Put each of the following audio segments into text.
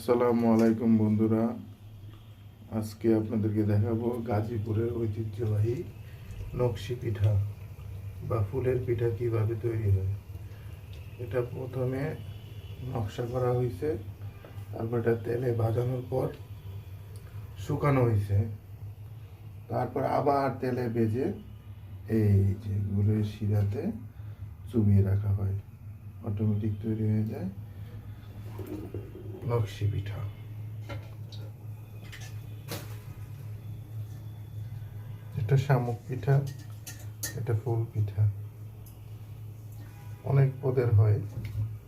আসসালামু আলাইকুম বন্ধুরা, আজকে আপনাদেরকে দেখাবো গাজীপুরের ঐতিহ্যবাহী নকশি পিঠা বা ফুলের পিঠা কিভাবে তৈরি হয়। এটা প্রথমে নকশা করা হয়েছে, তারপর এটা তেলে ভাজানোর পর শুকানো হয়েছে, তারপর আবার তেলে ভেজে এই যে গুড়ের শিরাতে চুবিয়ে রাখা হয়, অটোমেটিক তৈরি হয়ে যায় নকশি পিঠা। এটা শামুক পিঠা, এটা ফুল পিঠা, অনেক পদের হয়।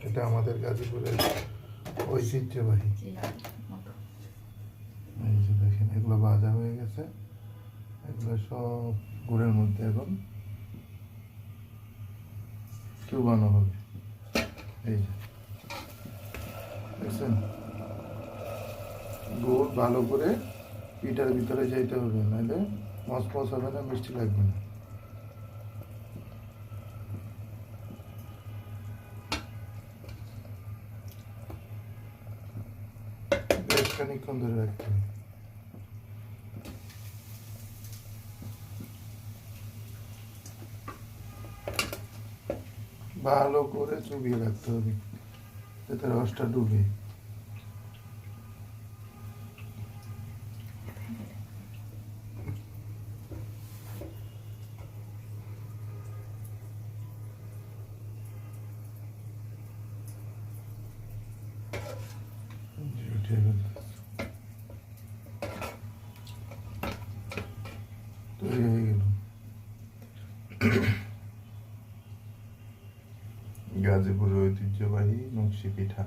এটা আমাদের গাজীপুরের ঐতিহ্যবাহী। এই যে দেখেন, এগুলো ভাজা হয়ে গেছে, এগুলো সব গুড়ের মধ্যে এখন চুবানো হবে। এই যে দেখছেন, গুড় ভালো করে পিঠার ভিতরে যাইতে হবে, নাহলে মচমচ হবে না, মিষ্টি লাগবে না। বেশ খানিকক্ষণ ধরে রাখতে হবে। ভালো করে চুবিয়ে রাখতে হবে যাতে রসটা ডুবে। তৈরি হয়ে গেল গাজীপুরের ঐতিহ্যবাহী নকশি পিঠা।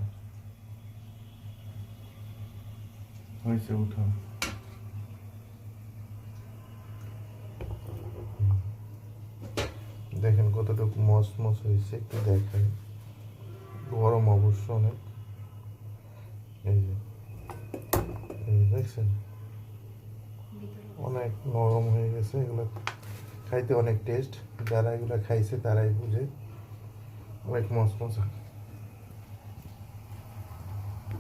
হয়েছে, উঠাও। দেখেন কতটুকু মচমচ হয়েছে, একটু দেখাই। গরম অবশ্য অনেক। এই যে দেখছেন, অনেক নরম হয়ে গেছে। এগুলো খাইতে অনেক টেস্ট, যারা এগুলো খাইছে তারাই বুঝে, অনেক মচমচা।